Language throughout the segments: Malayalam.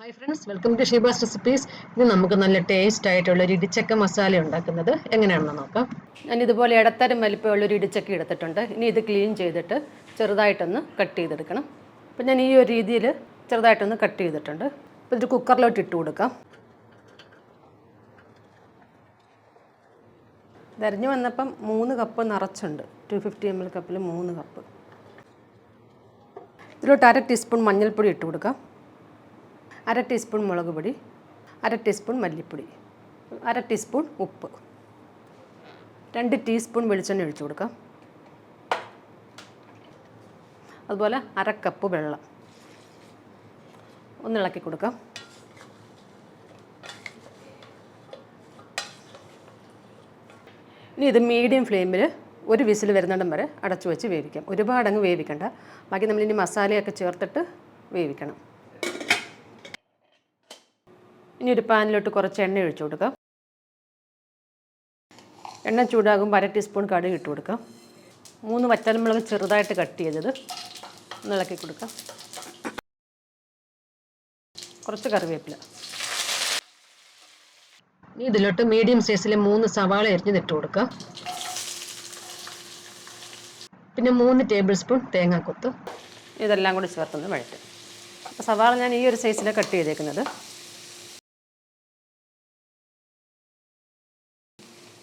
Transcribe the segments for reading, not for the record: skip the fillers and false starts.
Hi friends, welcome to Sheeba's recipes. ഇത് നമുക്ക് നല്ല ടേസ്റ്റ് ആയിട്ടുള്ള ഒരു ഇടിച്ചക്ക മസാല ഉണ്ടാക്കുന്നത് എങ്ങനെയാണെന്ന് നോക്കാം. ഞാൻ ഇതുപോലെ ഇടത്തരം വലിപ്പമുള്ളൊരു ഇടിച്ചക്ക എടുത്തിട്ടുണ്ട്. ഇനി ഇത് ക്ലീൻ ചെയ്തിട്ട് ചെറുതായിട്ടൊന്ന് കട്ട് ചെയ്തെടുക്കണം. അപ്പം ഞാൻ ഈ ഒരു രീതിയിൽ ചെറുതായിട്ടൊന്ന് കട്ട് ചെയ്തിട്ടുണ്ട്. അപ്പോൾ ഇത് കുക്കറിലോട്ട് ഇട്ട് കൊടുക്കാം. ഇതരിഞ്ഞു വന്നപ്പം 3 കപ്പ് നിറച്ചുണ്ട്. 250 ml കപ്പിൽ 3 കപ്പ്. ഇതിലോട്ട് 1/2 ടീസ്പൂൺ മഞ്ഞൾപ്പൊടി ഇട്ട് കൊടുക്കാം. 1/2 ടീസ്പൂൺ മുളക് പൊടി, 1/2 ടീസ്പൂൺ മല്ലിപ്പൊടി, 1/2 ടീസ്പൂൺ ഉപ്പ്, 2 ടീസ്പൂൺ വെളിച്ചെണ്ണ ഒഴിച്ചു കൊടുക്കാം. അതുപോലെ 1/2 കപ്പ് വെള്ളം ഒന്ന് ഇളക്കി കൊടുക്കാം. ഇനി ഇത് മീഡിയം ഫ്ലെയിമിൽ ഒരു വിസിൽ വരുന്നിടം വരെ അടച്ചു വെച്ച് വേവിക്കാം. ഒരുപാടങ്ങ് വേവിക്കണ്ട. ബാക്കി നമ്മളിനി മസാലയൊക്കെ ചേർത്തിട്ട് വേവിക്കണം. ഇനി ഒരു പാനിലോട്ട് കുറച്ച് എണ്ണ ഒഴിച്ചു കൊടുക്കാം. എണ്ണ ചൂടാകുമ്പോൾ 1/2 ടീസ്പൂൺ കടുക് ഇട്ട് കൊടുക്കാം. 3 വറ്റൽമുളക് ചെറുതായിട്ട് കട്ട് ചെയ്തത് ഒന്ന് ഇളക്കി കൊടുക്കാം. കുറച്ച് കറിവേപ്പില. ഇനി ഇതിലോട്ട് മീഡിയം സൈസിലെ 3 സവാള അരിഞ്ഞിട്ട് കൊടുക്കാം. പിന്നെ 3 ടേബിൾ സ്പൂൺ തേങ്ങാക്കൊത്ത്. ഇതെല്ലാം കൂടി ചേർത്തൊന്ന് വഴറ്റും. അപ്പോൾ സവാള ഞാൻ ഈ ഒരു സൈസിലാണ് കട്ട് ചെയ്തേക്കുന്നത്.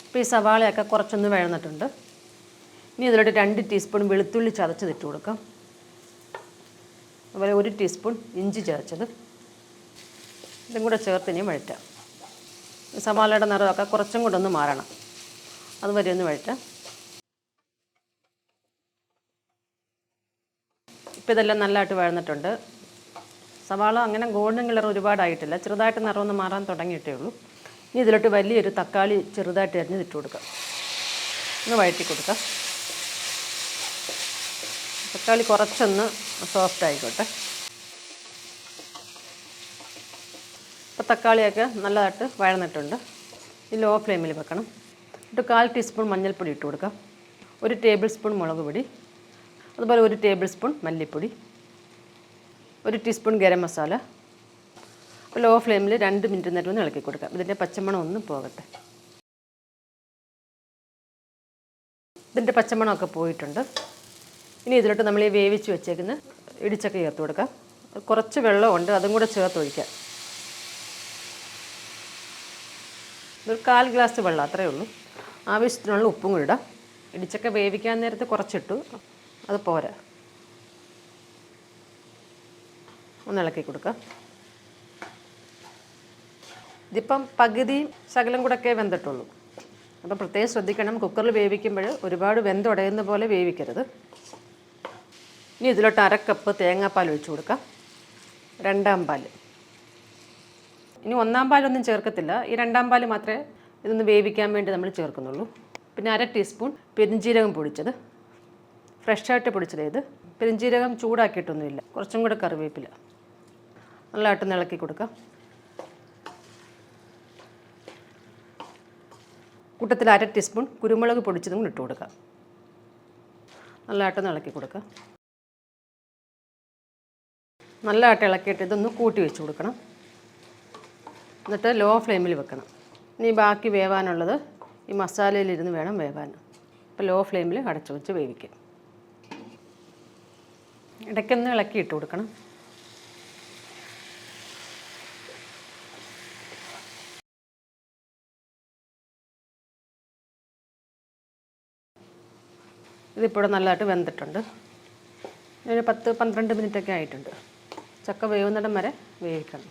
ഇപ്പോൾ ഈ സവാളയൊക്കെ കുറച്ചൊന്ന് വഴന്നിട്ടുണ്ട്. ഇനി ഇതിലോട്ട് 2 ടീസ്പൂൺ വെളുത്തുള്ളി ചതച്ചതിട്ട് കൊടുക്കാം. അതുപോലെ 1 ടീസ്പൂൺ ഇഞ്ചി ചതച്ചത്. ഇതും കൂടെ ചേർത്ത് ഇനി വഴറ്റാം. സവാളയുടെ നിറമൊക്കെ കുറച്ചും കൂടെ ഒന്ന് മാറണം. അതുവരെ ഒന്ന് വഴറ്റാം. ഇപ്പോൾ ഇതെല്ലാം നല്ലതായിട്ട് വഴന്നിട്ടുണ്ട്. സവാള അങ്ങനെ ഗോൾഡൻ കളർ ഒരുപാടായിട്ടില്ല. ചെറുതായിട്ട് നിറമൊന്ന് മാറാൻ തുടങ്ങിയിട്ടേ ഉള്ളൂ. ഇനി ഇതിലോട്ട് വലിയൊരു തക്കാളി ചെറുതായിട്ട് അരിഞ്ഞിട്ട് കൊടുക്കാം. ഒന്ന് വഴറ്റി കൊടുക്കാം. തക്കാളി കുറച്ചൊന്ന് സോഫ്റ്റ് ആയിക്കോട്ടെ. ഇപ്പോൾ തക്കാളിയൊക്കെ നല്ലതായിട്ട് വഴന്നിട്ടുണ്ട്. ഈ ലോ ഫ്ലെയിമിൽ വെക്കണം. എന്നിട്ട് 1/4 ടീസ്പൂൺ മഞ്ഞൾപ്പൊടി ഇട്ട് കൊടുക്കാം. 1 ടേബിൾ സ്പൂൺ മുളക് പൊടി, അതുപോലെ 1 ടേബിൾ സ്പൂൺ മല്ലിപ്പൊടി, 1 ടീസ്പൂൺ ഗരം മസാല. ലോ ഫ്ലെയിമിൽ 2 മിനിറ്റ് നേരം ഒന്ന് ഇളക്കി കൊടുക്കാം. ഇതിൻ്റെ പച്ചമണം ഒന്ന് പോകട്ടെ. ഇതിൻ്റെ പച്ചമണമൊക്കെ പോയിട്ടുണ്ട്. ഇനി ഇതിലോട്ട് നമ്മൾ ഈ വേവിച്ച് വെച്ചേക്കുന്ന ഇടിച്ചക്ക ചേർത്ത് കൊടുക്കാം. കുറച്ച് വെള്ളമുണ്ട്, അതും കൂടെ ചേർത്ത് ഒഴിക്കാം. ഒരു 1/4 ഗ്ലാസ് വെള്ളം, അത്രയേ ഉള്ളൂ. ആവശ്യത്തിനുള്ള ഉപ്പും കൂടി ഇടാം. ഇടിച്ചക്ക വേവിക്കാൻ നേരത്ത് കുറച്ചിട്ടു, അത് പോരാ. ഒന്ന് ഇളക്കി കൊടുക്കാം. ഇതിപ്പം പകുതിയും ശകലം കൂടെയൊക്കെ വെന്തിട്ടുള്ളൂ. അപ്പം പ്രത്യേകം ശ്രദ്ധിക്കണം, കുക്കറിൽ വേവിക്കുമ്പോൾ ഒരുപാട് വെന്തുടയുന്ന പോലെ വേവിക്കരുത്. ഇനി ഇതിലോട്ട് 1/2 കപ്പ് തേങ്ങാപ്പാൽ ഒഴിച്ചു കൊടുക്കാം. 2ാം പാൽ. ഇനി 1ാം പാലൊന്നും ചേർക്കത്തില്ല. ഈ 2ാം പാൽ മാത്രമേ ഇതൊന്ന് വേവിക്കാൻ വേണ്ടി നമ്മൾ ചേർക്കുന്നുള്ളൂ. പിന്നെ 1/2 ടീസ്പൂൺ പെരിഞ്ജീരകം പൊടിച്ചത്, ഫ്രഷായിട്ട് പൊടിച്ചത്. ഇത് പെരിഞ്ജീരകം ചൂടാക്കിയിട്ടൊന്നുമില്ല. കുറച്ചും കൂടെ കറിവേപ്പില. നല്ലതായിട്ട് ഇളക്കി കൊടുക്കാം. കൂട്ടത്തിൽ 1/2 ടീസ്പൂൺ കുരുമുളക് പൊടിച്ചതും ഇട്ട് കൊടുക്കാം. നല്ലതായിട്ട് ഇളക്കി കൊടുക്കാം. നല്ലതായിട്ട് ഇളക്കിയിട്ട് ഇതൊന്ന് കൂട്ടി വെച്ച് കൊടുക്കണം. എന്നിട്ട് ലോ ഫ്ലെയിമിൽ വെക്കണം. ഇനി ബാക്കി വേവാനുള്ളത് ഈ മസാലയിലിരുന്ന് വേണം വേവാൻ. അപ്പോൾ ലോ ഫ്ലെയിമിൽ അടച്ചു വെച്ച് വേവിക്കാം. ഇടയ്ക്കൊന്ന് ഇളക്കി ഇട്ട് കൊടുക്കണം. ഇതിപ്പോൾ നല്ലതായിട്ട് വെന്തിട്ടുണ്ട്. ഒരു 10-12 മിനിറ്റൊക്കെ ആയിട്ടുണ്ട്. ചക്ക വേവുന്നിടം വരെ വേവിക്കണം.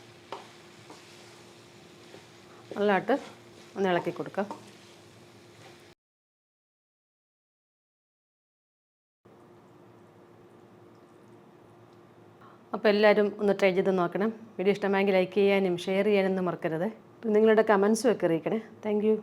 നല്ലതായിട്ട് ഒന്ന് ഇളക്കി കൊടുക്കാം. അപ്പോൾ എല്ലാവരും ഒന്ന് ട്രൈ ചെയ്ത് നോക്കണം. വീഡിയോ ഇഷ്ടമായെങ്കിൽ ലൈക്ക് ചെയ്യാനും ഷെയർ ചെയ്യാനൊന്നും മറക്കരുത്. നിങ്ങളുടെ കമൻസും ഒക്കെ അറിയിക്കണേ. Thank you.